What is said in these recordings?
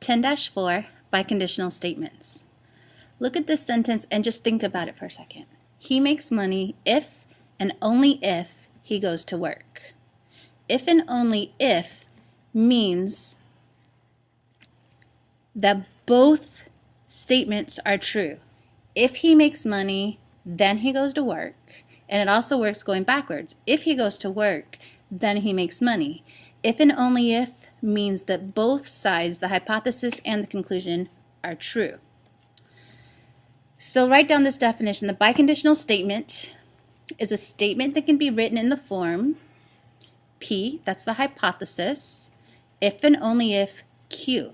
10-4 Biconditional statements. Look at this sentence and just think about it for a second. He makes money if and only if he goes to work. If and only if means that both statements are true. If he makes money, then he goes to work. And it also works going backwards. If he goes to work, then he makes money. If and only if means that both sides, the hypothesis and the conclusion, are true. So write down this definition. The biconditional statement is a statement that can be written in the form P, that's the hypothesis, if and only if Q.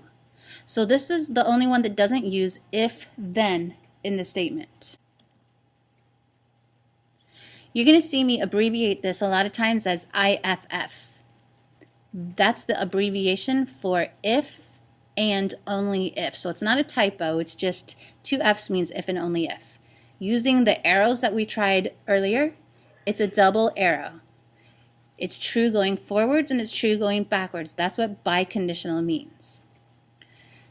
So this is the only one that doesn't use if, then in the statement. You're going to see me abbreviate this a lot of times as IFF. That's the abbreviation for if and only if. So it's not a typo, it's just two F's means if and only if. Using the arrows that we tried earlier, it's a double arrow. It's true going forwards and it's true going backwards. That's what biconditional means.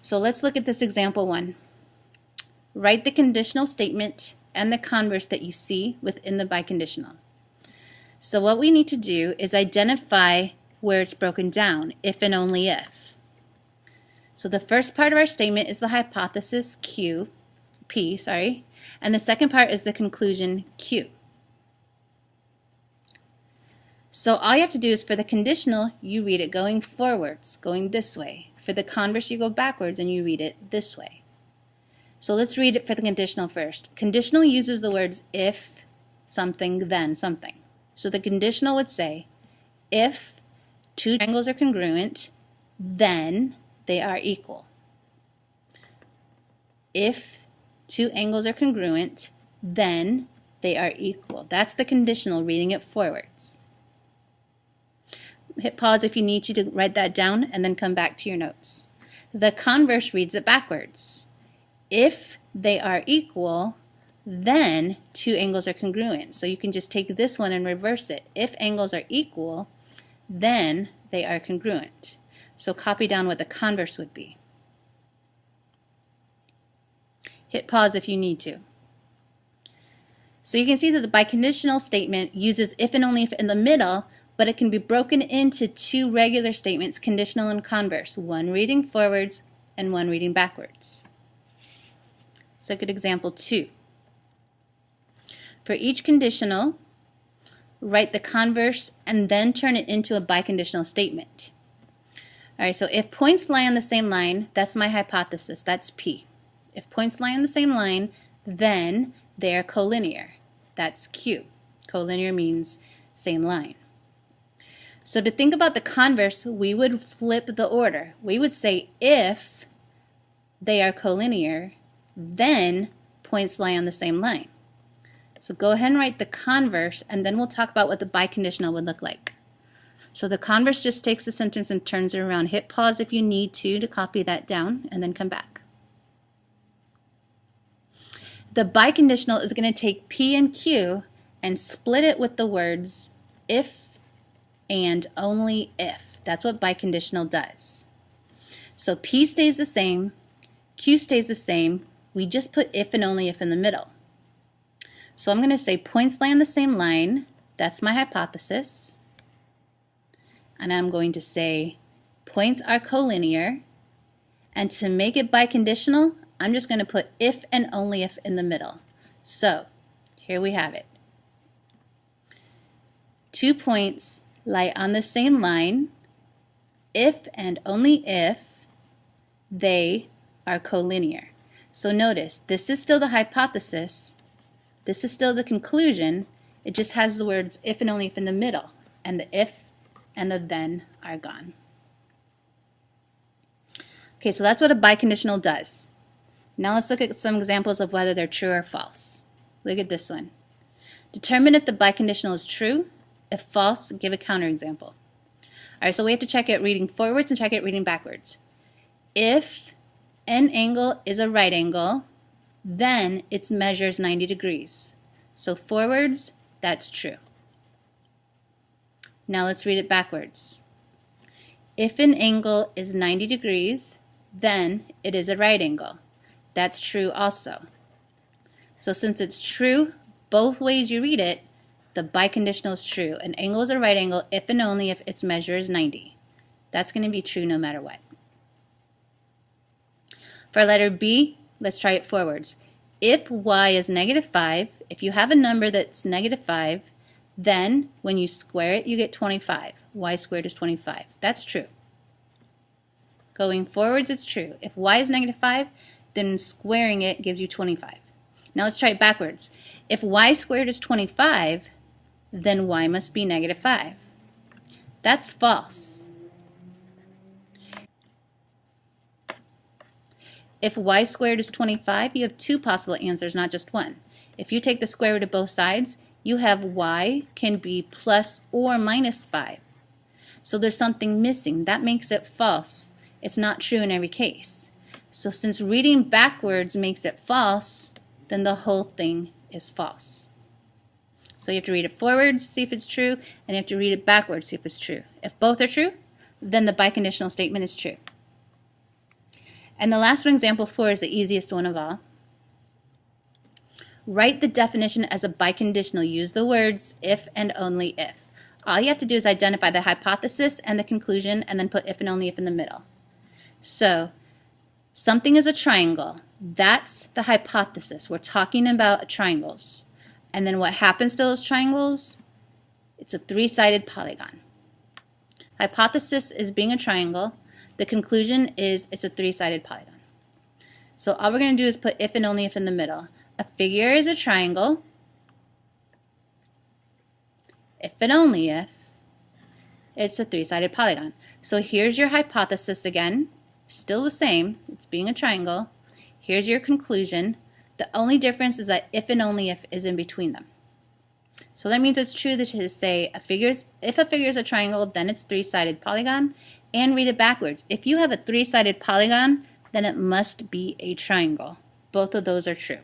So let's look at this example one. Write the conditional statement and the converse that you see within the biconditional. So what we need to do is identify where it's broken down, if and only if. So the first part of our statement is the hypothesis P, and the second part is the conclusion Q. So all you have to do is for the conditional, you read it going forwards, going this way. For the converse, you go backwards and you read it this way. So let's read it for the conditional first. Conditional uses the words if something, then something. So the conditional would say, if two triangles are congruent, then they are equal. If two angles are congruent, then they are equal. That's the conditional, reading it forwards. Hit pause if you need to write that down and then come back to your notes. The converse reads it backwards. If they are equal, then two angles are congruent. So you can just take this one and reverse it. If angles are equal, then they are congruent. So copy down what the converse would be. Hit pause if you need to. So you can see that the biconditional statement uses if and only if in the middle, but it can be broken into two regular statements, conditional and converse, one reading forwards and one reading backwards. So look at example 2. For each conditional, write the converse and then turn it into a biconditional statement. All right, so if points lie on the same line, that's my hypothesis, that's P. If points lie on the same line, then they are collinear. That's Q. Collinear means same line. So to think about the converse, we would flip the order. We would say if they are collinear, then points lie on the same line. So go ahead and write the converse, and then we'll talk about what the biconditional would look like. So the converse just takes the sentence and turns it around. Hit pause if you need to copy that down, and then come back. The biconditional is going to take P and Q and split it with the words if and only if. That's what biconditional does. So P stays the same, Q stays the same, we just put if and only if in the middle. So I'm going to say points lie on the same line, that's my hypothesis, and I'm going to say points are collinear, and to make it biconditional, I'm just going to put if and only if in the middle. So here we have it. 2 points lie on the same line if and only if they are collinear. So notice, this is still the hypothesis, this is still the conclusion, it just has the words if and only if in the middle, and the if and the then are gone. Okay, so that's what a biconditional does. Now let's look at some examples of whether they're true or false. Look at this one. Determine if the biconditional is true. If false, give a counterexample. All right, so we have to check it reading forwards and check it reading backwards. If an angle is a right angle, then its measure is 90 degrees. So forwards, that's true. Now let's read it backwards. If an angle is 90 degrees, then it is a right angle. That's true also. So since it's true both ways you read it, the biconditional is true. An angle is a right angle if and only if its measure is 90. That's going to be true no matter what. For letter B, let's try it forwards. If y is -5, if you have a number that's -5, then when you square it, you get 25. Y squared is 25. That's true. Going forwards, it's true. If y is -5, then squaring it gives you 25. Now let's try it backwards. If y squared is 25, then y must be -5. That's false. If y squared is 25, you have two possible answers, not just one. If you take the square root of both sides, you have y can be plus or minus 5. So there's something missing. That makes it false. It's not true in every case. So since reading backwards makes it false, then the whole thing is false. So you have to read it forwards, see if it's true, and you have to read it backwards, see if it's true. If both are true, then the biconditional statement is true. And the last one, example 4, is the easiest one of all. Write the definition as a biconditional. Use the words if and only if. All you have to do is identify the hypothesis and the conclusion and then put if and only if in the middle. So something is a triangle. That's the hypothesis. We're talking about triangles. And then what happens to those triangles? It's a three-sided polygon. Hypothesis is being a triangle. The conclusion is it's a three-sided polygon. So all we're going to do is put if and only if in the middle. A figure is a triangle. If and only if it's a three-sided polygon. So here's your hypothesis again. Still the same. It's being a triangle. Here's your conclusion. The only difference is that if and only if is in between them. So that means it's true to say if a figure is a triangle, then it's three-sided polygon. And read it backwards. If you have a three-sided polygon, then it must be a triangle. Both of those are true.